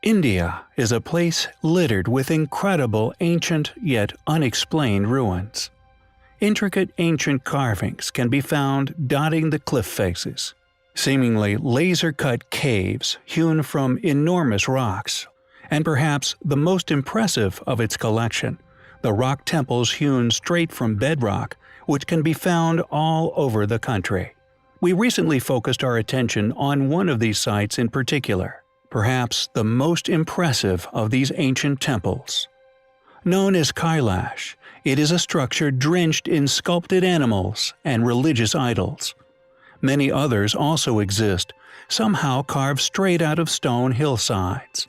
India is a place littered with incredible ancient yet unexplained ruins. Intricate ancient carvings can be found dotting the cliff faces. Seemingly laser-cut caves hewn from enormous rocks, and perhaps the most impressive of its collection, the rock temples hewn straight from bedrock, which can be found all over the country. We recently focused our attention on one of these sites in particular, perhaps the most impressive of these ancient temples. Known as Kailash, it is a structure drenched in sculpted animals and religious idols. Many others also exist, somehow carved straight out of stone hillsides.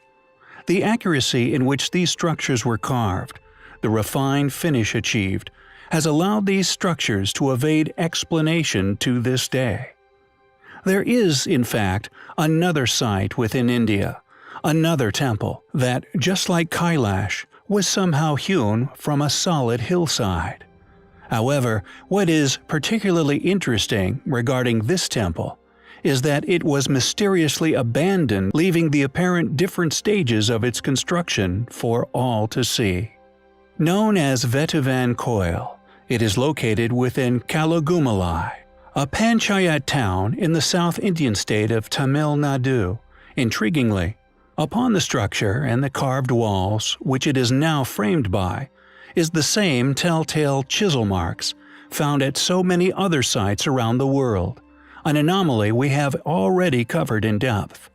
The accuracy in which these structures were carved, the refined finish achieved, has allowed these structures to evade explanation to this day. There is, in fact, another site within India, another temple, that, just like Kailash, was somehow hewn from a solid hillside. However, what is particularly interesting regarding this temple is that it was mysteriously abandoned, leaving the apparent different stages of its construction for all to see. Known as Vetuvan Koil, it is located within Kalagumalai, a panchayat town in the South Indian state of Tamil Nadu. Intriguingly, upon the structure and the carved walls, which it is now framed by, is the same telltale chisel marks found at so many other sites around the world, an anomaly we have already covered in depth.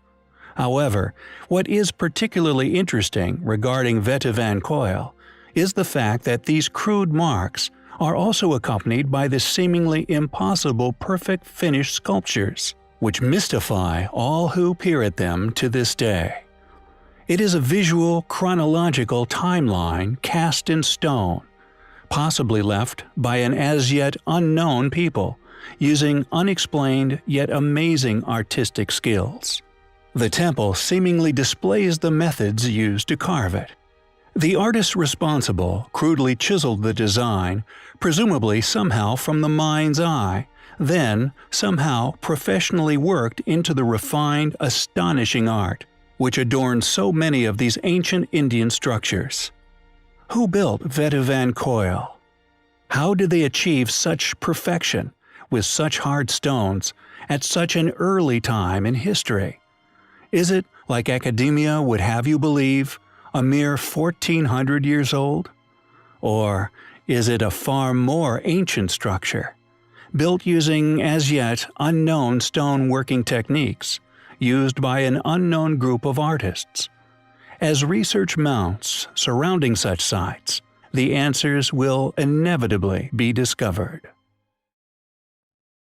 However, what is particularly interesting regarding Vetuvan Koil is the fact that these crude marks are also accompanied by the seemingly impossible perfect finished sculptures, which mystify all who peer at them to this day. It is a visual, chronological timeline cast in stone, possibly left by an as yet unknown people, using unexplained yet amazing artistic skills. The temple seemingly displays the methods used to carve it. The artist responsible crudely chiseled the design, presumably somehow from the mind's eye, then somehow professionally worked into the refined, astonishing art, which adorns so many of these ancient Indian structures. Who built Vetuvan Koil? How did they achieve such perfection, with such hard stones, at such an early time in history? Is it, like academia would have you believe, a mere 1400 years old? Or is it a far more ancient structure, built using as yet unknown stone working techniques, used by an unknown group of artists? As research mounts surrounding such sites, the answers will inevitably be discovered.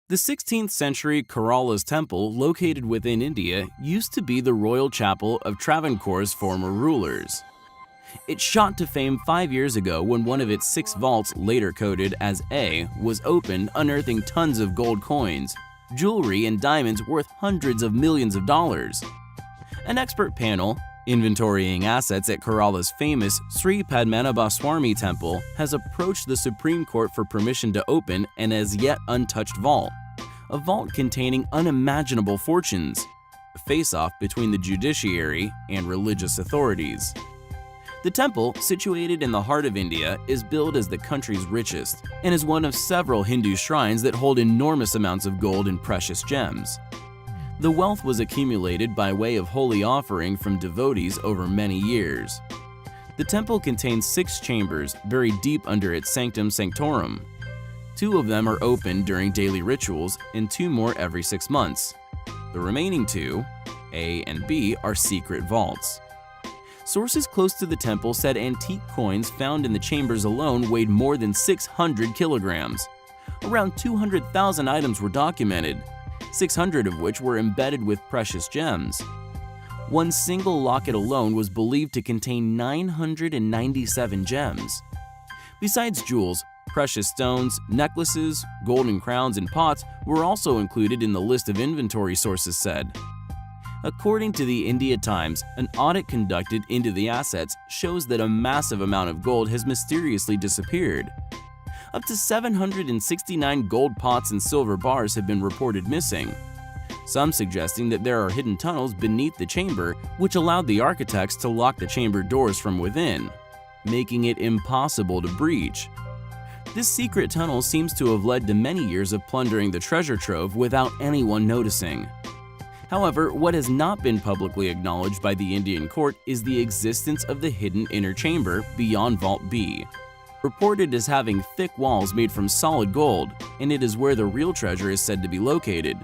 The 16th century Kerala's temple, located within India, used to be the royal chapel of Travancore's former rulers. It shot to fame 5 years ago when one of its 6 vaults, later coded as A, was opened, unearthing tons of gold coins, jewelry, and diamonds worth hundreds of millions of dollars. An expert panel, inventorying assets at Kerala's famous Sri Padmanabhaswamy temple, has approached the Supreme Court for permission to open an as yet untouched vault, a vault containing unimaginable fortunes, a face-off between the judiciary and religious authorities. The temple, situated in the heart of India, is billed as the country's richest and is one of several Hindu shrines that hold enormous amounts of gold and precious gems. The wealth was accumulated by way of holy offering from devotees over many years. The temple contains 6 chambers buried deep under its sanctum sanctorum. 2 of them are open during daily rituals and 2 more every 6 months. The remaining 2, A and B, are secret vaults. Sources close to the temple said antique coins found in the chambers alone weighed more than 600 kilograms. Around 200,000 items were documented, 600 of which were embedded with precious gems. One single locket alone was believed to contain 997 gems. Besides jewels, precious stones, necklaces, golden crowns, and pots were also included in the list of inventory, sources said. According to the India Times, an audit conducted into the assets shows that a massive amount of gold has mysteriously disappeared. Up to 769 gold pots and silver bars have been reported missing. some suggesting that there are hidden tunnels beneath the chamber which allowed the architects to lock the chamber doors from within, making it impossible to breach. This secret tunnel seems to have led to many years of plundering the treasure trove without anyone noticing. However, what has not been publicly acknowledged by the Indian court is the existence of the hidden inner chamber beyond Vault B. Reported as having thick walls made from solid gold, and it is where the real treasure is said to be located.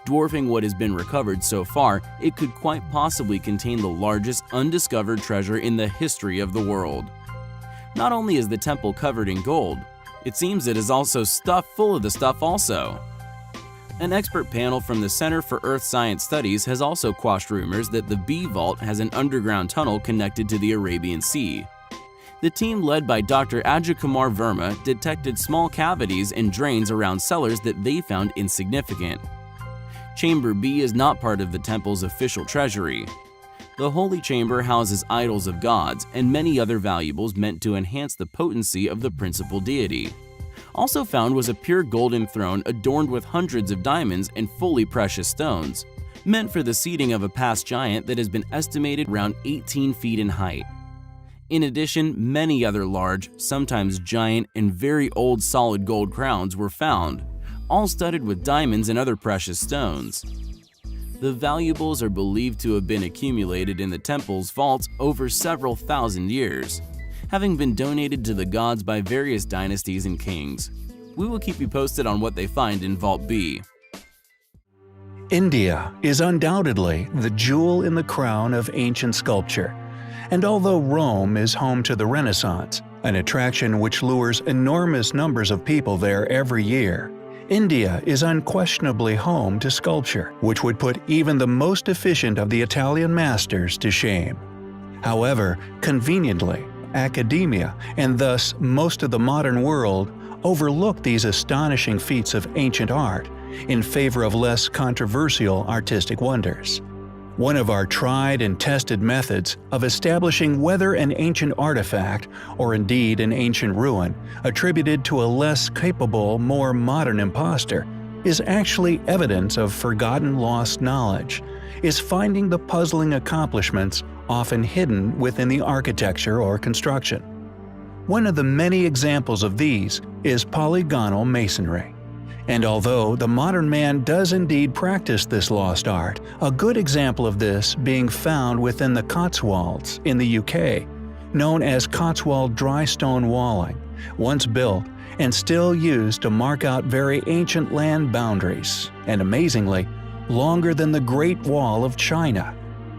Dwarfing what has been recovered so far, it could quite possibly contain the largest undiscovered treasure in the history of the world. Not only is the temple covered in gold, it seems it is also stuffed full of the stuff also. An expert panel from the Center for Earth Science Studies has also quashed rumors that the B Vault has an underground tunnel connected to the Arabian Sea. The team led by Dr. Ajay Kumar Verma detected small cavities and drains around cellars that they found insignificant. Chamber B is not part of the temple's official treasury. The Holy Chamber houses idols of gods and many other valuables meant to enhance the potency of the principal deity. Also found was a pure golden throne adorned with hundreds of diamonds and fully precious stones, meant for the seating of a past giant that has been estimated around 18 feet in height. In addition, many other large, sometimes giant, and very old solid gold crowns were found, all studded with diamonds and other precious stones. The valuables are believed to have been accumulated in the temple's vaults over several thousand years, having been donated to the gods by various dynasties and kings. We will keep you posted on what they find in Vault B. India is undoubtedly the jewel in the crown of ancient sculpture. And although Rome is home to the Renaissance, an attraction which lures enormous numbers of people there every year, India is unquestionably home to sculpture, which would put even the most efficient of the Italian masters to shame. However, conveniently, academia, and thus most of the modern world, overlook these astonishing feats of ancient art in favor of less controversial artistic wonders. One of our tried and tested methods of establishing whether an ancient artifact, or indeed an ancient ruin, attributed to a less capable, more modern impostor, is actually evidence of forgotten lost knowledge, is finding the puzzling accomplishments often hidden within the architecture or construction. One of the many examples of these is polygonal masonry. And although the modern man does indeed practice this lost art, a good example of this being found within the Cotswolds in the UK, known as Cotswold dry stone walling, once built and still used to mark out very ancient land boundaries, and amazingly, longer than the Great Wall of China.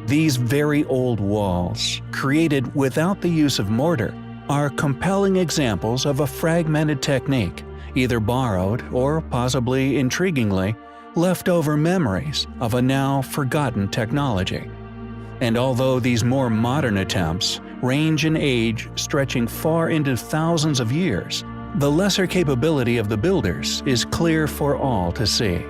These very old walls, created without the use of mortar, are compelling examples of a fragmented technique, either borrowed or, possibly intriguingly, leftover memories of a now forgotten technology. And although these more modern attempts range in age stretching far into thousands of years, the lesser capability of the builders is clear for all to see.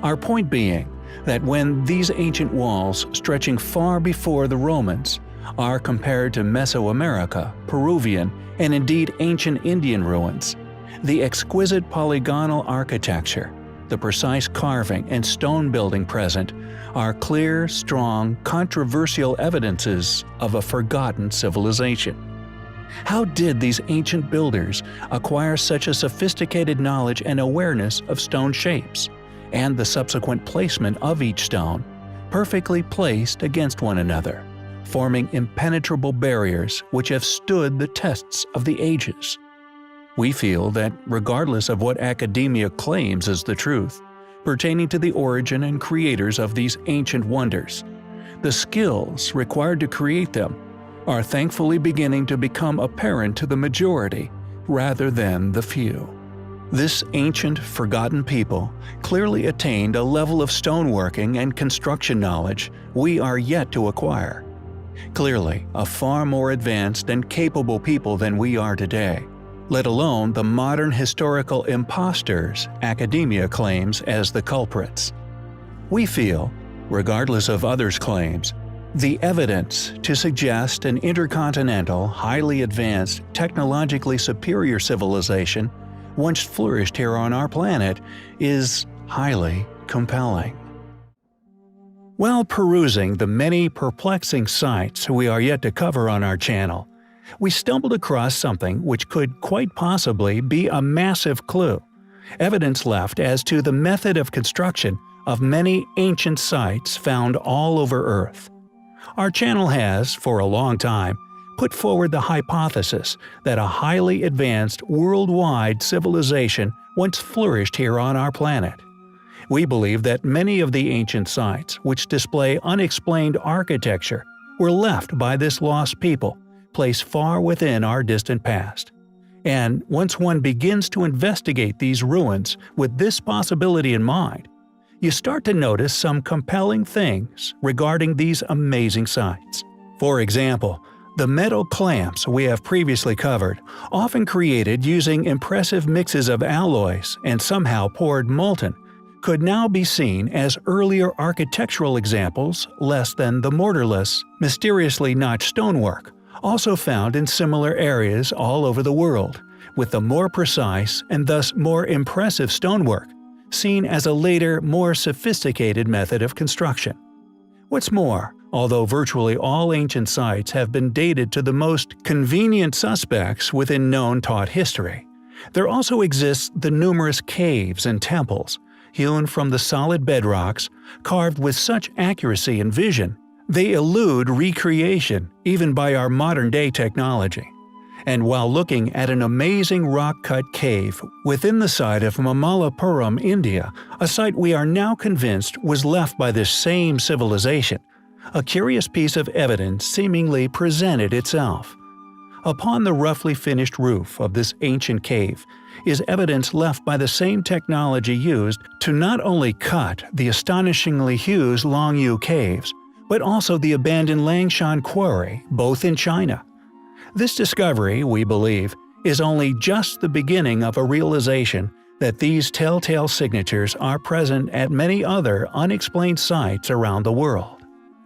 Our point being that when these ancient walls stretching far before the Romans are compared to Mesoamerica, Peruvian, and indeed ancient Indian ruins, the exquisite polygonal architecture, the precise carving and stone building present are clear, strong, controversial evidences of a forgotten civilization. How did these ancient builders acquire such a sophisticated knowledge and awareness of stone shapes, and the subsequent placement of each stone, perfectly placed against one another, forming impenetrable barriers which have stood the tests of the ages? We feel that regardless of what academia claims is the truth, pertaining to the origin and creators of these ancient wonders, the skills required to create them are thankfully beginning to become apparent to the majority rather than the few. This ancient, forgotten people clearly attained a level of stoneworking and construction knowledge we are yet to acquire. Clearly, a far more advanced and capable people than we are today, let alone the modern historical imposters academia claims as the culprits. We feel, regardless of others' claims, the evidence to suggest an intercontinental, highly advanced, technologically superior civilization once flourished here on our planet is highly compelling. While perusing the many perplexing sites we are yet to cover on our channel, we stumbled across something which could quite possibly be a massive clue, evidence left as to the method of construction of many ancient sites found all over Earth. Our channel has, for a long time, put forward the hypothesis that a highly advanced worldwide civilization once flourished here on our planet. We believe that many of the ancient sites which display unexplained architecture were left by this lost people, placed far within our distant past. And once one begins to investigate these ruins with this possibility in mind, you start to notice some compelling things regarding these amazing sites. For example, the metal clamps we have previously covered, often created using impressive mixes of alloys and somehow poured molten, could now be seen as earlier architectural examples less than the mortarless, mysteriously notched stonework, also found in similar areas all over the world, with the more precise and thus more impressive stonework seen as a later, more sophisticated method of construction. What's more, although virtually all ancient sites have been dated to the most convenient suspects within known taught history, there also exists the numerous caves and temples, hewn from the solid bedrocks, carved with such accuracy and vision, they elude recreation even by our modern-day technology. And while looking at an amazing rock-cut cave within the site of Mamallapuram, India, a site we are now convinced was left by this same civilization, a curious piece of evidence seemingly presented itself. Upon the roughly finished roof of this ancient cave is evidence left by the same technology used to not only cut the astonishingly huge Longyu caves, but also the abandoned Langshan quarry, both in China. This discovery, we believe, is only just the beginning of a realization that these telltale signatures are present at many other unexplained sites around the world.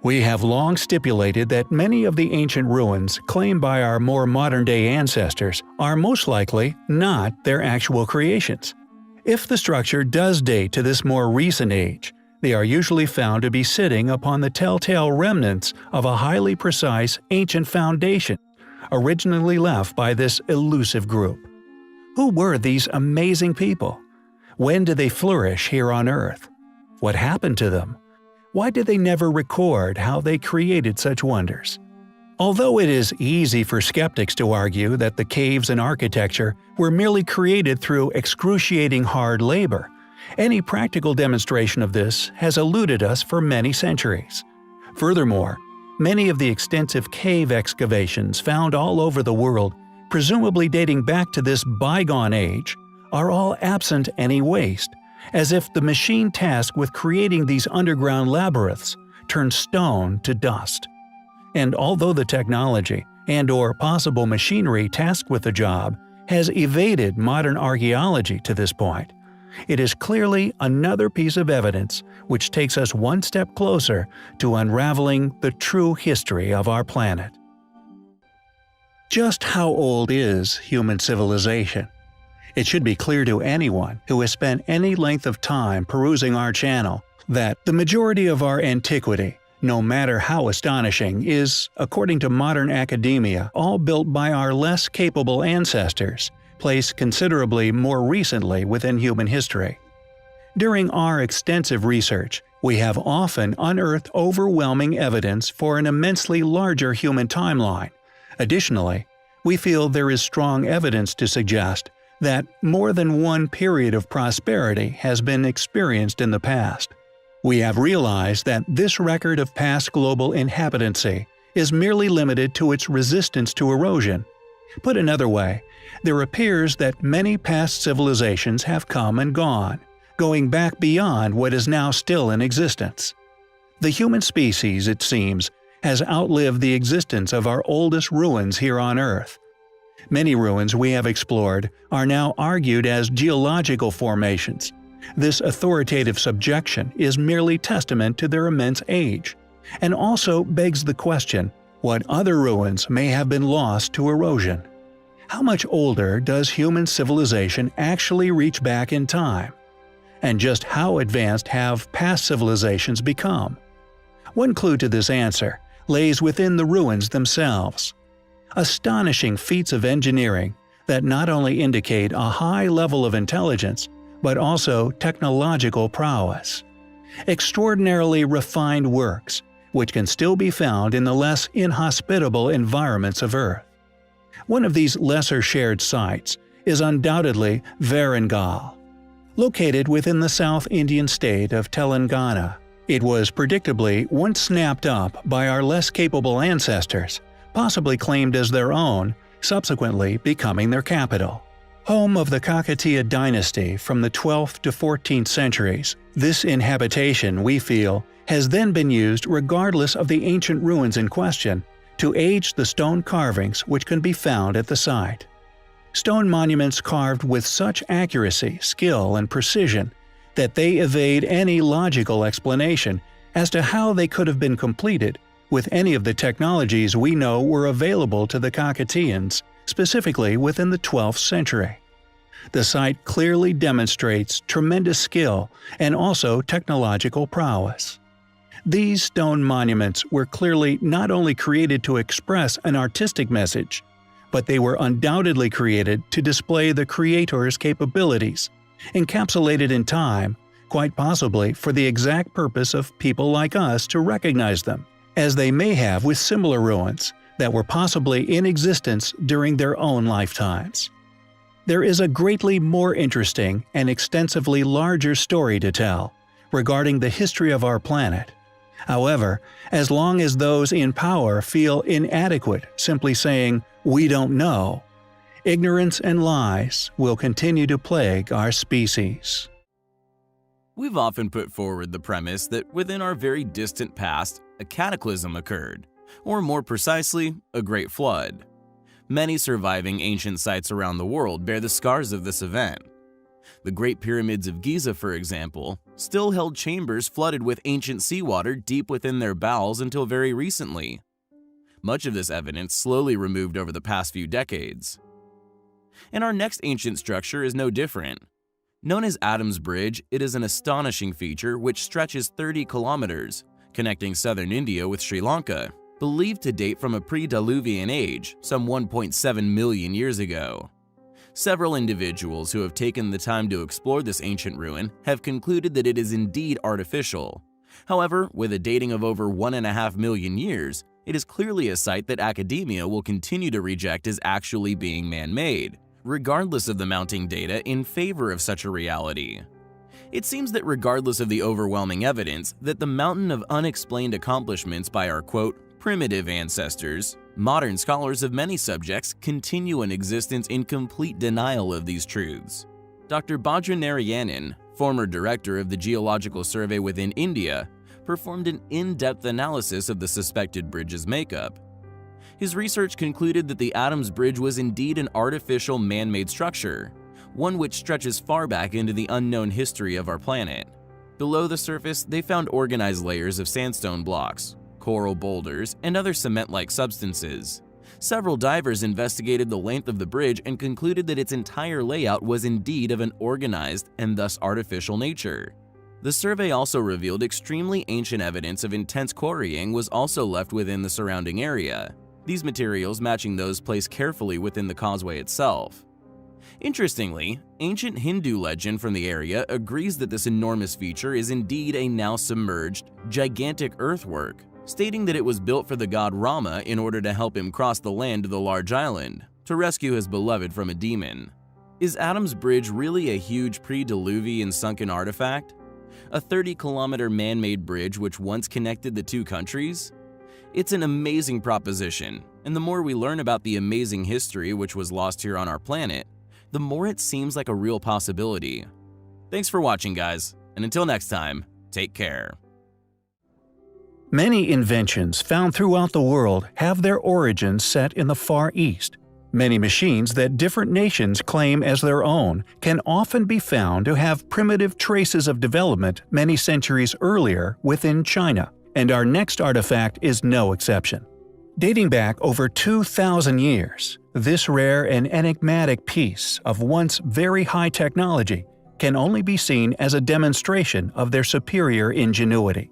We have long stipulated that many of the ancient ruins claimed by our more modern-day ancestors are most likely not their actual creations. If the structure does date to this more recent age, they are usually found to be sitting upon the telltale remnants of a highly precise ancient foundation, originally left by this elusive group. Who were these amazing people? When did they flourish here on Earth? What happened to them? Why did they never record how they created such wonders? Although it is easy for skeptics to argue that the caves and architecture were merely created through excruciating hard labor, any practical demonstration of this has eluded us for many centuries. Furthermore, many of the extensive cave excavations found all over the world, presumably dating back to this bygone age, are all absent any waste, as if the machine tasked with creating these underground labyrinths turned stone to dust. And although the technology and/or possible machinery tasked with the job has evaded modern archaeology to this point, it is clearly another piece of evidence which takes us one step closer to unraveling the true history of our planet. Just how old is human civilization? It should be clear to anyone who has spent any length of time perusing our channel that the majority of our antiquity, no matter how astonishing, is, according to modern academia, all built by our less capable ancestors, placed considerably more recently within human history. During our extensive research, we have often unearthed overwhelming evidence for an immensely larger human timeline. Additionally, we feel there is strong evidence to suggest that more than one period of prosperity has been experienced in the past. We have realized that this record of past global inhabitancy is merely limited to its resistance to erosion. Put another way, there appears that many past civilizations have come and gone, going back beyond what is now still in existence. The human species, it seems, has outlived the existence of our oldest ruins here on Earth. Many ruins we have explored are now argued as geological formations. This authoritative subjection is merely testament to their immense age, and also begs the question what other ruins may have been lost to erosion. How much older does human civilization actually reach back in time? And just how advanced have past civilizations become? One clue to this answer lays within the ruins themselves. Astonishing feats of engineering that not only indicate a high level of intelligence, but also technological prowess. Extraordinarily refined works, which can still be found in the less inhospitable environments of Earth. One of these lesser shared sites is undoubtedly Varangal. Located within the South Indian state of Telangana, it was predictably once snapped up by our less capable ancestors, possibly claimed as their own, subsequently becoming their capital. Home of the Kakatiya dynasty from the 12th to 14th centuries, this inhabitation, we feel, has then been used regardless of the ancient ruins in question to age the stone carvings which can be found at the site. Stone monuments carved with such accuracy, skill, and precision that they evade any logical explanation as to how they could have been completed with any of the technologies we know were available to the Kakatiyans, specifically within the 12th century. The site clearly demonstrates tremendous skill and also technological prowess. These stone monuments were clearly not only created to express an artistic message, but they were undoubtedly created to display the creator's capabilities, encapsulated in time, quite possibly for the exact purpose of people like us to recognize them, as they may have with similar ruins that were possibly in existence during their own lifetimes. There is a greatly more interesting and extensively larger story to tell regarding the history of our planet. However, as long as those in power feel inadequate simply saying, "We don't know," ignorance and lies will continue to plague our species. We've often put forward the premise that within our very distant past, a cataclysm occurred, or more precisely, a great flood. Many surviving ancient sites around the world bear the scars of this event. The Great Pyramids of Giza, for example, still held chambers flooded with ancient seawater deep within their bowels until very recently. Much of this evidence slowly removed over the past few decades. And our next ancient structure is no different. Known as Adam's Bridge, it is an astonishing feature which stretches 30 kilometers, connecting southern India with Sri Lanka, believed to date from a pre-Diluvian age, some 1.7 million years ago. Several individuals who have taken the time to explore this ancient ruin have concluded that it is indeed artificial. However, with a dating of over 1.5 million years, it is clearly a site that academia will continue to reject as actually being man-made, regardless of the mounting data in favor of such a reality. It seems that regardless of the overwhelming evidence that the mountain of unexplained accomplishments by our quote, primitive ancestors, modern scholars of many subjects continue an existence in complete denial of these truths. Dr. Bhadra Narayanan, former director of the Geological Survey within India, performed an in-depth analysis of the suspected bridge's makeup. His research concluded that the Adam's Bridge was indeed an artificial man-made structure, one which stretches far back into the unknown history of our planet. Below the surface, they found organized layers of sandstone blocks, coral boulders, and other cement-like substances. Several divers investigated the length of the bridge and concluded that its entire layout was indeed of an organized and thus artificial nature. The survey also revealed extremely ancient evidence of intense quarrying was also left within the surrounding area, these materials matching those placed carefully within the causeway itself. Interestingly, ancient Hindu legend from the area agrees that this enormous feature is indeed a now submerged, gigantic earthwork, stating that it was built for the god Rama in order to help him cross the land to the large island, to rescue his beloved from a demon. Is Adam's Bridge really a huge pre-Diluvian sunken artifact? A 30-kilometer man-made bridge which once connected the two countries? It's an amazing proposition, and the more we learn about the amazing history which was lost here on our planet, the more it seems like a real possibility. Thanks for watching, guys, and until next time, take care. Many inventions found throughout the world have their origins set in the Far East. Many machines that different nations claim as their own can often be found to have primitive traces of development many centuries earlier within China, and our next artifact is no exception. Dating back over 2,000 years, this rare and enigmatic piece of once very high technology can only be seen as a demonstration of their superior ingenuity.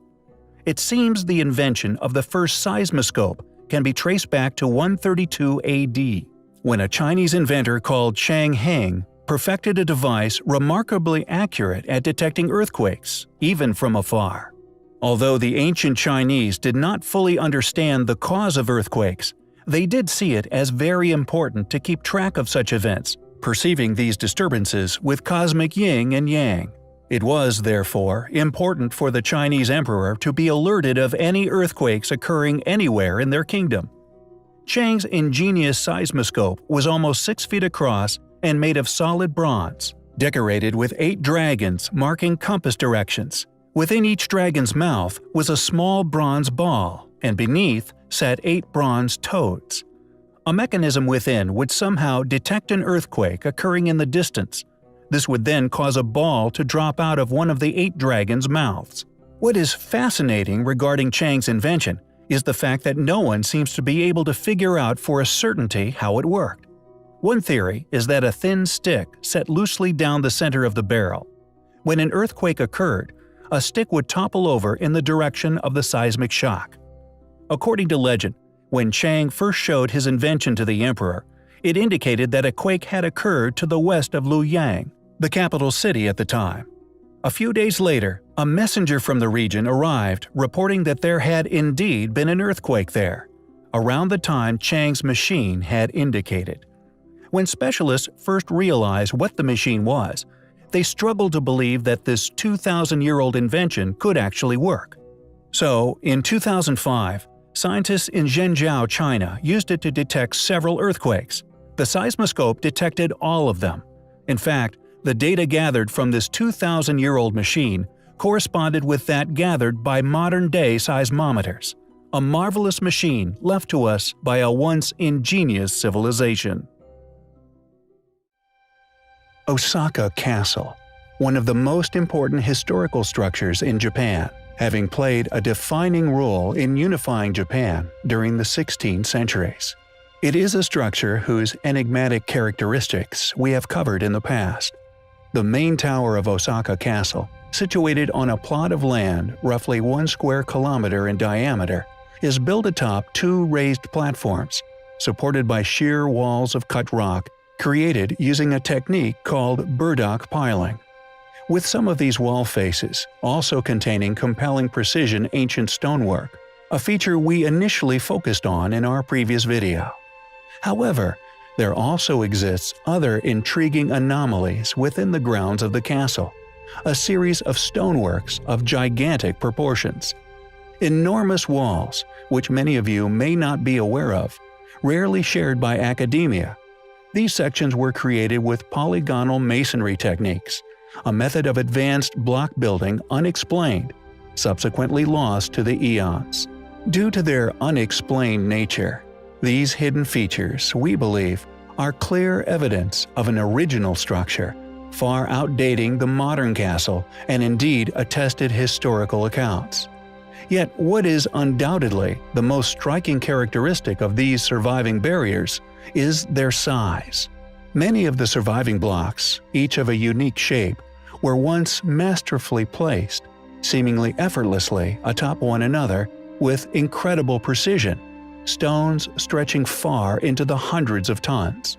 It seems the invention of the first seismoscope can be traced back to 132 AD, when a Chinese inventor called Chang Heng perfected a device remarkably accurate at detecting earthquakes, even from afar. Although the ancient Chinese did not fully understand the cause of earthquakes, they did see it as very important to keep track of such events, perceiving these disturbances with cosmic yin and yang. It was, therefore, important for the Chinese emperor to be alerted of any earthquakes occurring anywhere in their kingdom. Chang's ingenious seismoscope was almost 6 feet across and made of solid bronze, decorated with 8 dragons marking compass directions. Within each dragon's mouth was a small bronze ball, and beneath sat 8 bronze toads. A mechanism within would somehow detect an earthquake occurring in the distance. This would then cause a ball to drop out of one of the 8 dragons' mouths. What is fascinating regarding Chang's invention is the fact that no one seems to be able to figure out for a certainty how it worked. One theory is that a thin stick set loosely down the center of the barrel. When an earthquake occurred, a stick would topple over in the direction of the seismic shock. According to legend, when Chang first showed his invention to the emperor, it indicated that a quake had occurred to the west of Luoyang, the capital city at the time. A few days later, a messenger from the region arrived reporting that there had indeed been an earthquake there, around the time Chang's machine had indicated. When specialists first realized what the machine was, they struggled to believe that this 2,000-year-old invention could actually work. So, in 2005, scientists in Zhengzhou, China used it to detect several earthquakes. The seismoscope detected all of them. In fact, the data gathered from this 2,000-year-old machine corresponded with that gathered by modern-day seismometers. A marvelous machine left to us by a once ingenious civilization. Osaka Castle, one of the most important historical structures in Japan, having played a defining role in unifying Japan during the 16th centuries. It is a structure whose enigmatic characteristics we have covered in the past. The main tower of Osaka Castle, situated on a plot of land roughly 1 square kilometer in diameter, is built atop 2 raised platforms, supported by sheer walls of cut rock created using a technique called burdock piling. With some of these wall faces also containing compelling precision ancient stonework, a feature we initially focused on in our previous video. However, there also exists other intriguing anomalies within the grounds of the castle, a series of stoneworks of gigantic proportions. Enormous walls, which many of you may not be aware of, rarely shared by academia. These sections were created with polygonal masonry techniques, a method of advanced block building unexplained, subsequently lost to the eons. Due to their unexplained nature, these hidden features, we believe, are clear evidence of an original structure, far outdating the modern castle and indeed attested historical accounts. Yet what is undoubtedly the most striking characteristic of these surviving barriers is their size. Many of the surviving blocks, each of a unique shape, were once masterfully placed, seemingly effortlessly atop one another with incredible precision, stones stretching far into the hundreds of tons.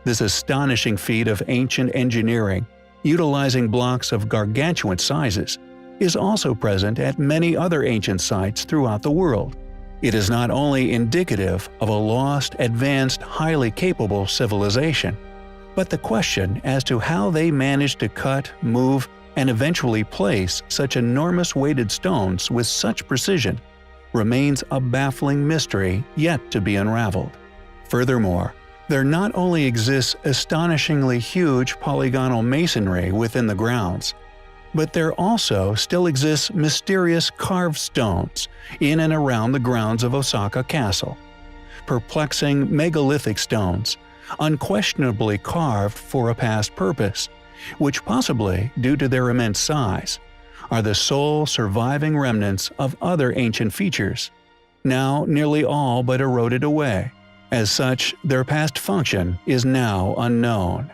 This astonishing feat of ancient engineering, utilizing blocks of gargantuan sizes, is also present at many other ancient sites throughout the world. It is not only indicative of a lost, advanced, highly capable civilization, but the question as to how they managed to cut, move, and eventually place such enormous weighted stones with such precision remains a baffling mystery yet to be unraveled. Furthermore, there not only exists astonishingly huge polygonal masonry within the grounds, but there also still exists mysterious carved stones in and around the grounds of Osaka Castle. Perplexing megalithic stones, unquestionably carved for a past purpose, which possibly, due to their immense size, are the sole surviving remnants of other ancient features, now nearly all but eroded away. As such, their past function is now unknown.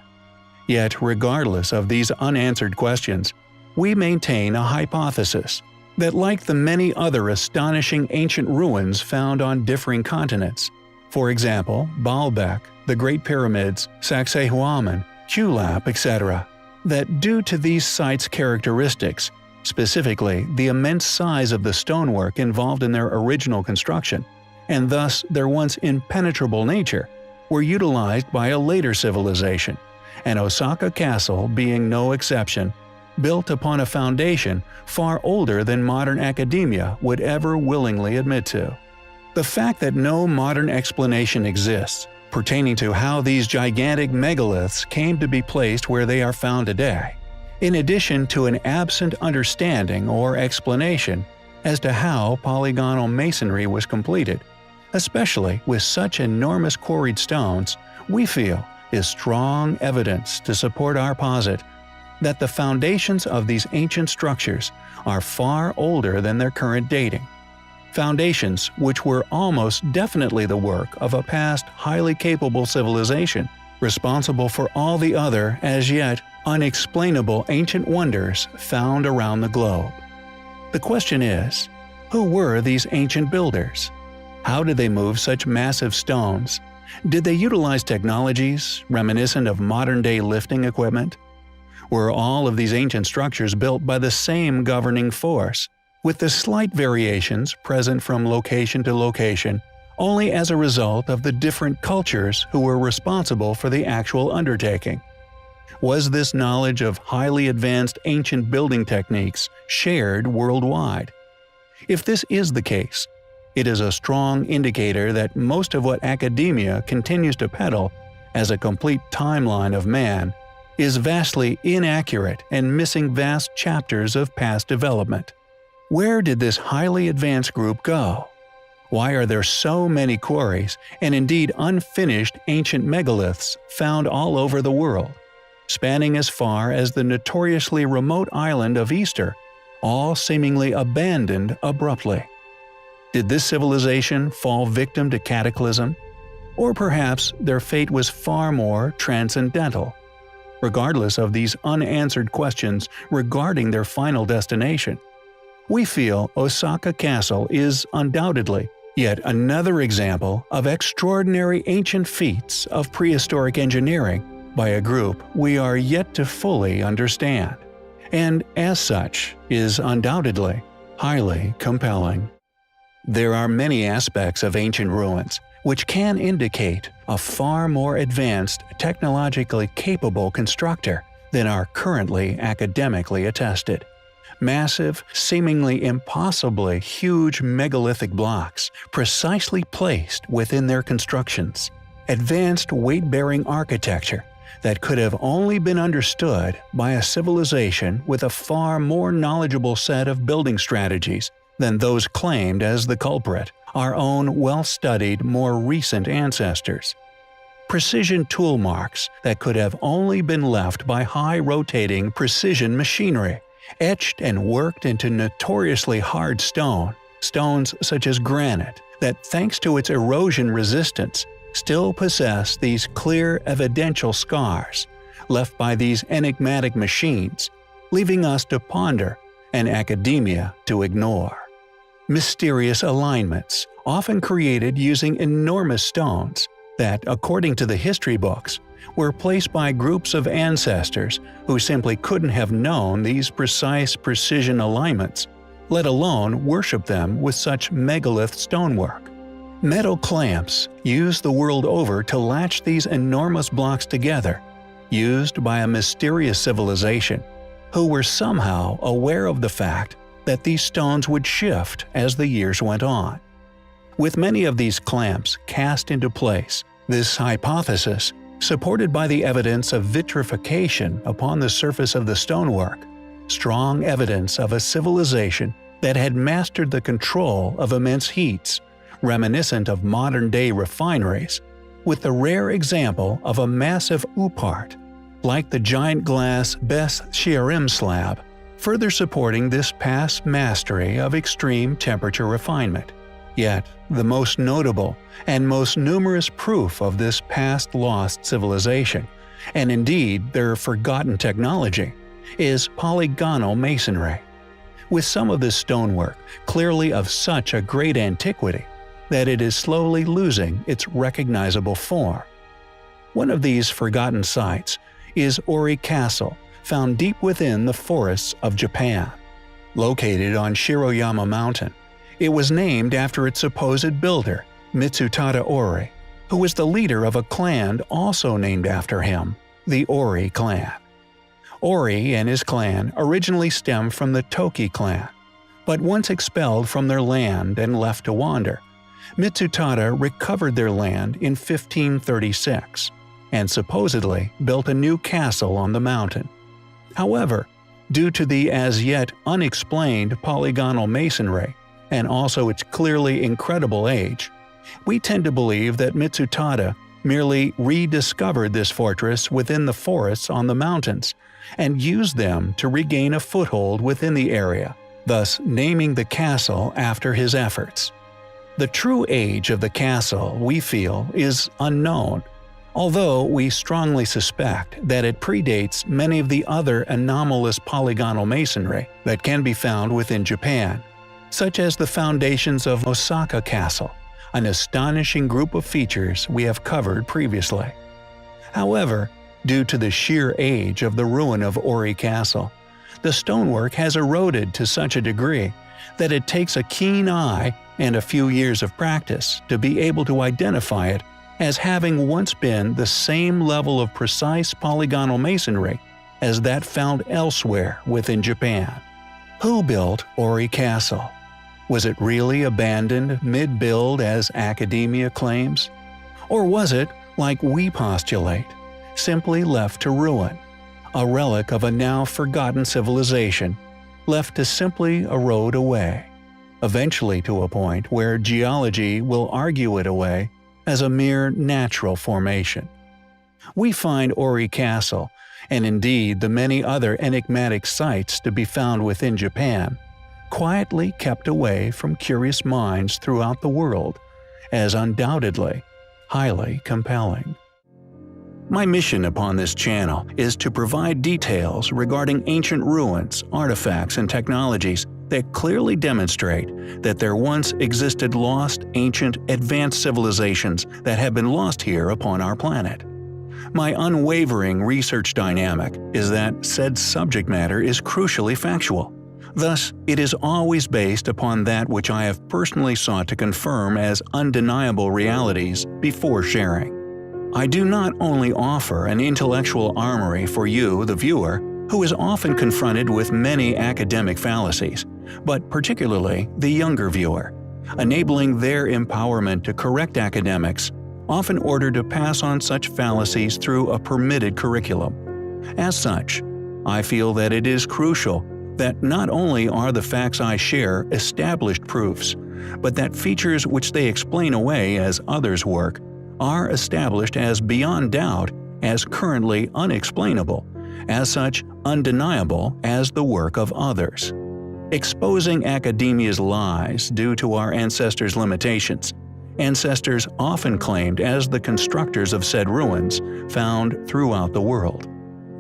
Yet regardless of these unanswered questions, we maintain a hypothesis, that, like the many other astonishing ancient ruins found on differing continents, for example, Baalbek, the Great Pyramids, Sacsayhuaman, Kulap, etc., that due to these sites' characteristics, specifically the immense size of the stonework involved in their original construction, and thus their once impenetrable nature, were utilized by a later civilization, and Osaka Castle being no exception, built upon a foundation far older than modern academia would ever willingly admit to. The fact that no modern explanation exists pertaining to how these gigantic megaliths came to be placed where they are found today, in addition to an absent understanding or explanation as to how polygonal masonry was completed, especially with such enormous quarried stones, we feel is strong evidence to support our posit that the foundations of these ancient structures are far older than their current dating. Foundations which were almost definitely the work of a past highly capable civilization, responsible for all the other as yet unexplainable ancient wonders found around the globe. The question is, who were these ancient builders? How did they move such massive stones? Did they utilize technologies reminiscent of modern-day lifting equipment? Were all of these ancient structures built by the same governing force, with the slight variations present from location to location only as a result of the different cultures who were responsible for the actual undertaking? Was this knowledge of highly advanced ancient building techniques shared worldwide? If this is the case, it is a strong indicator that most of what academia continues to peddle as a complete timeline of man is vastly inaccurate and missing vast chapters of past development. Where did this highly advanced group go? Why are there so many quarries and indeed unfinished ancient megaliths found all over the world, spanning as far as the notoriously remote island of Easter, all seemingly abandoned abruptly? Did this civilization fall victim to cataclysm? Or perhaps their fate was far more transcendental? Regardless of these unanswered questions regarding their final destination, we feel Osaka Castle is undoubtedly yet another example of extraordinary ancient feats of prehistoric engineering by a group we are yet to fully understand, and as such is undoubtedly highly compelling. There are many aspects of ancient ruins which can indicate a far more advanced, technologically capable constructor than are currently academically attested. Massive, seemingly impossibly huge megalithic blocks precisely placed within their constructions. Advanced weight-bearing architecture that could have only been understood by a civilization with a far more knowledgeable set of building strategies than those claimed as the culprit, our own well-studied, more recent ancestors. Precision tool marks that could have only been left by high-rotating precision machinery, etched and worked into notoriously hard stones such as granite, that thanks to its erosion resistance, still possess these clear evidential scars, left by these enigmatic machines, leaving us to ponder and academia to ignore. Mysterious alignments, often created using enormous stones, that, according to the history books, were placed by groups of ancestors who simply couldn't have known these precise precision alignments, let alone worship them with such megalith stonework. Metal clamps, used the world over to latch these enormous blocks together, used by a mysterious civilization, who were somehow aware of the fact that these stones would shift as the years went on. With many of these clamps cast into place, this hypothesis, supported by the evidence of vitrification upon the surface of the stonework, strong evidence of a civilization that had mastered the control of immense heats, reminiscent of modern-day refineries, with the rare example of a massive oupart, like the giant glass Beth Shearim slab, further supporting this past mastery of extreme temperature refinement. Yet, the most notable and most numerous proof of this past lost civilization, and indeed their forgotten technology, is polygonal masonry. with some of this stonework clearly of such a great antiquity that it is slowly losing its recognizable form. One of these forgotten sites is Ori Castle, found deep within the forests of Japan. Located on Shiroyama Mountain, it was named after its supposed builder, Mitsutada Ori, who was the leader of a clan also named after him, the Ori clan. Ori and his clan originally stemmed from the Toki clan, but once expelled from their land and left to wander, Mitsutada recovered their land in 1536 and supposedly built a new castle on the mountain. However, due to the as yet unexplained polygonal masonry and also its clearly incredible age, we tend to believe that Mitsutada merely rediscovered this fortress within the forests on the mountains and used them to regain a foothold within the area, thus naming the castle after his efforts. The true age of the castle, we feel, is unknown, although we strongly suspect that it predates many of the other anomalous polygonal masonry that can be found within Japan, such as the foundations of Osaka Castle, an astonishing group of features we have covered previously. However, due to the sheer age of the ruin of Ori Castle, the stonework has eroded to such a degree that it takes a keen eye and a few years of practice to be able to identify it as having once been the same level of precise polygonal masonry as that found elsewhere within Japan. Who built Ori Castle? Was it really abandoned mid-build as academia claims? Or was it, like we postulate, simply left to ruin, a relic of a now forgotten civilization, left to simply erode away, eventually to a point where geology will argue it away as a mere natural formation? We find Ori Castle, and indeed the many other enigmatic sites to be found within Japan, quietly kept away from curious minds throughout the world, as undoubtedly highly compelling. My mission upon this channel is to provide details regarding ancient ruins, artifacts, and technologies that clearly demonstrate that there once existed lost, ancient, advanced civilizations that have been lost here upon our planet. My unwavering research dynamic is that said subject matter is crucially factual. Thus, it is always based upon that which I have personally sought to confirm as undeniable realities before sharing. I do not only offer an intellectual armory for you, the viewer, who is often confronted with many academic fallacies, but particularly the younger viewer, enabling their empowerment to correct academics, often ordered to pass on such fallacies through a permitted curriculum. As such, I feel that it is crucial that not only are the facts I share established proofs, but that features which they explain away as others' work are established as beyond doubt as currently unexplainable, as such undeniable as the work of others. Exposing academia's lies due to our ancestors' limitations, ancestors often claimed as the constructors of said ruins found throughout the world.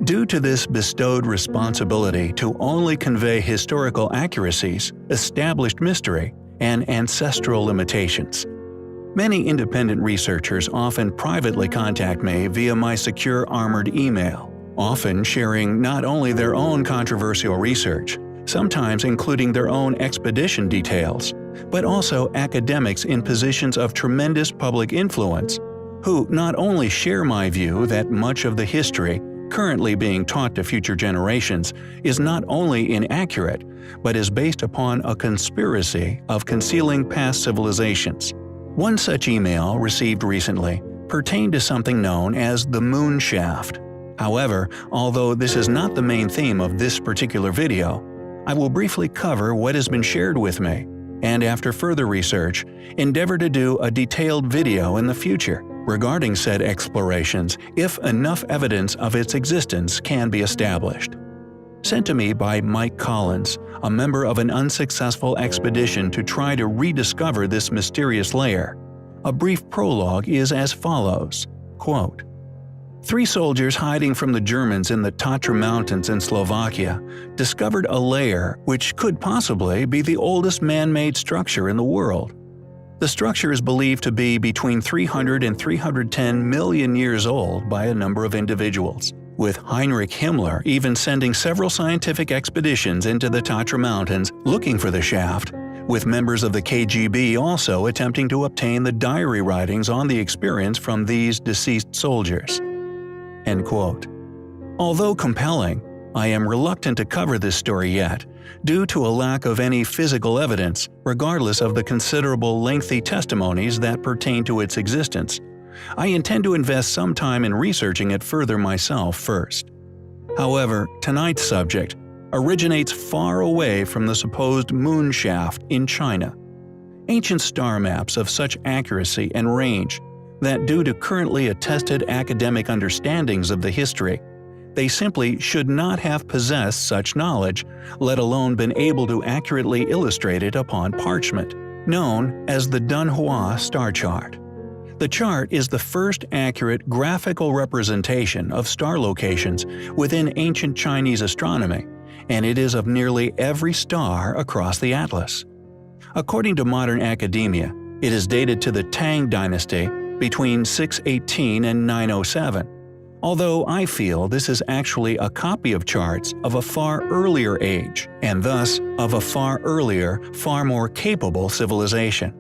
Due to this bestowed responsibility to only convey historical accuracies, established mystery, and ancestral limitations, many independent researchers often privately contact me via my secure armored email, often sharing not only their own controversial research, sometimes including their own expedition details, but also academics in positions of tremendous public influence, who not only share my view that much of the history currently being taught to future generations is not only inaccurate, but is based upon a conspiracy of concealing past civilizations. One such email received recently pertained to something known as the moon shaft. However, although this is not the main theme of this particular video, I will briefly cover what has been shared with me, and after further research, endeavor to do a detailed video in the future regarding said explorations if enough evidence of its existence can be established. Sent to me by Mike Collins, a member of an unsuccessful expedition to try to rediscover this mysterious layer. A brief prologue is as follows, quote, 3 soldiers hiding from the Germans in the Tatra Mountains in Slovakia discovered a layer which could possibly be the oldest man-made structure in the world. The structure is believed to be between 300 and 310 million years old by a number of individuals, with Heinrich Himmler even sending several scientific expeditions into the Tatra Mountains looking for the shaft, with members of the KGB also attempting to obtain the diary writings on the experience from these deceased soldiers." End quote. Although compelling, I am reluctant to cover this story yet, due to a lack of any physical evidence, regardless of the considerable lengthy testimonies that pertain to its existence. I intend to invest some time in researching it further myself first. However, tonight's subject originates far away from the supposed moon shaft in China. Ancient star maps of such accuracy and range that due to currently attested academic understandings of the history, they simply should not have possessed such knowledge, let alone been able to accurately illustrate it upon parchment, known as the Dunhua star chart. The chart is the first accurate graphical representation of star locations within ancient Chinese astronomy, and it is of nearly every star across the atlas. According to modern academia, it is dated to the Tang dynasty between 618 and 907, although I feel this is actually a copy of charts of a far earlier age, and thus of a far earlier, far more capable civilization.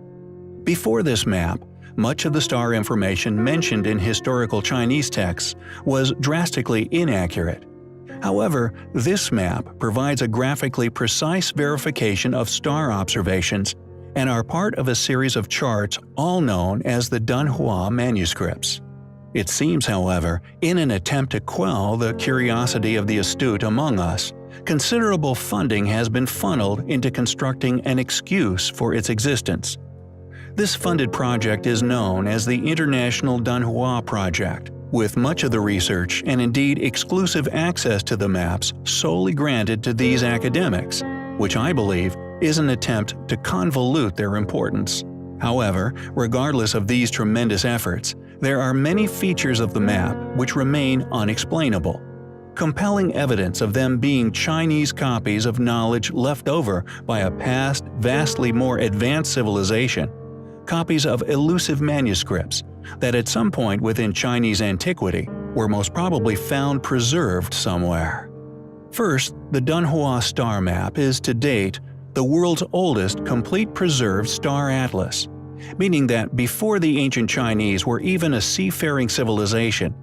Before this map, much of the star information mentioned in historical Chinese texts was drastically inaccurate. However, this map provides a graphically precise verification of star observations and are part of a series of charts all known as the Dunhua manuscripts. It seems, however, in an attempt to quell the curiosity of the astute among us, considerable funding has been funneled into constructing an excuse for its existence. This funded project is known as the International Dunhua Project, with much of the research and indeed exclusive access to the maps solely granted to these academics, which I believe is an attempt to convolute their importance. However, regardless of these tremendous efforts, there are many features of the map which remain unexplainable. Compelling evidence of them being Chinese copies of knowledge left over by a past, vastly more advanced civilization, copies of elusive manuscripts that at some point within Chinese antiquity were most probably found preserved somewhere. First, the Dunhua star map is to date the world's oldest complete preserved star atlas, meaning that before the ancient Chinese were even a seafaring civilization,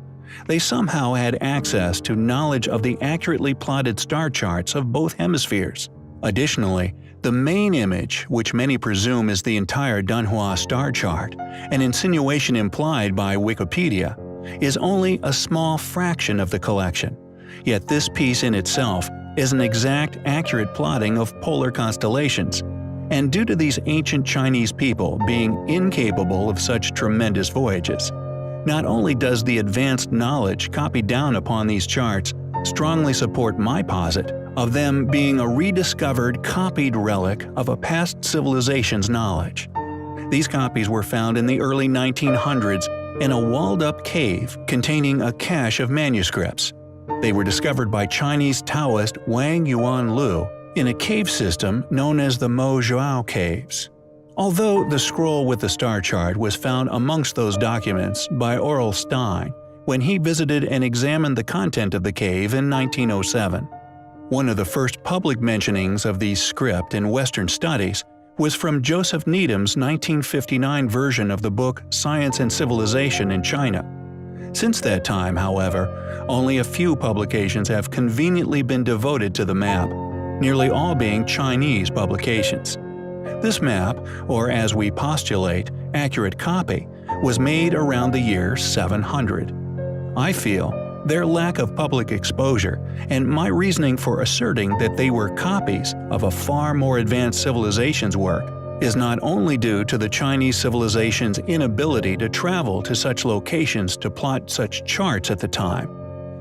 they somehow had access to knowledge of the accurately plotted star charts of both hemispheres. Additionally, the main image, which many presume is the entire Dunhua star chart, an insinuation implied by Wikipedia, is only a small fraction of the collection. Yet this piece in itself is an exact, accurate plotting of polar constellations, and due to these ancient Chinese people being incapable of such tremendous voyages, not only does the advanced knowledge copied down upon these charts strongly support my posit of them being a rediscovered, copied relic of a past civilization's knowledge. These copies were found in the early 1900s in a walled-up cave containing a cache of manuscripts. They were discovered by Chinese Taoist Wang Yuanlu in a cave system known as the Mojiao Caves. Although the scroll with the star chart was found amongst those documents by Aurel Stein when he visited and examined the content of the cave in 1907. One of the first public mentionings of these script in Western studies was from Joseph Needham's 1959 version of the book Science and Civilization in China. Since that time, however, only a few publications have conveniently been devoted to the map, nearly all being Chinese publications. This map, or as we postulate, accurate copy, was made around the year 700. I feel their lack of public exposure and my reasoning for asserting that they were copies of a far more advanced civilization's work is not only due to the Chinese civilization's inability to travel to such locations to plot such charts at the time,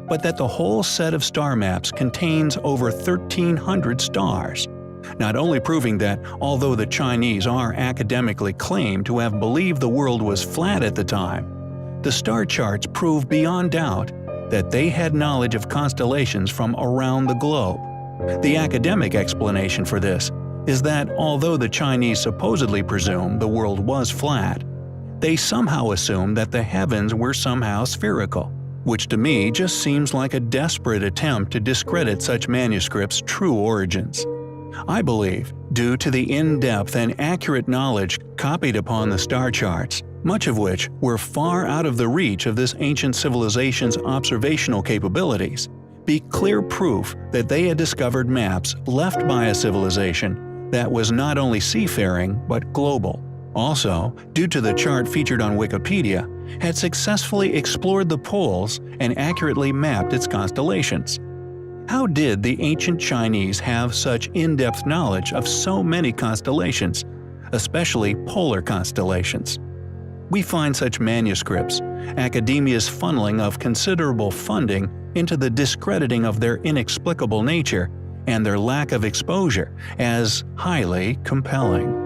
but that the whole set of star maps contains over 1,300 stars, not only proving that although the Chinese are academically claimed to have believed the world was flat at the time, the star charts prove beyond doubt that they had knowledge of constellations from around the globe. The academic explanation for this is that although the Chinese supposedly presumed the world was flat, they somehow assumed that the heavens were somehow spherical, which to me just seems like a desperate attempt to discredit such manuscripts' true origins. I believe, due to the in-depth and accurate knowledge copied upon the star charts, much of which were far out of the reach of this ancient civilization's observational capabilities, be clear proof that they had discovered maps left by a civilization that was not only seafaring but global. Also, due to the chart featured on Wikipedia, had successfully explored the poles and accurately mapped its constellations. How did the ancient Chinese have such in-depth knowledge of so many constellations, especially polar constellations? We find such manuscripts, academia's funneling of considerable funding into the discrediting of their inexplicable nature and their lack of exposure, as highly compelling.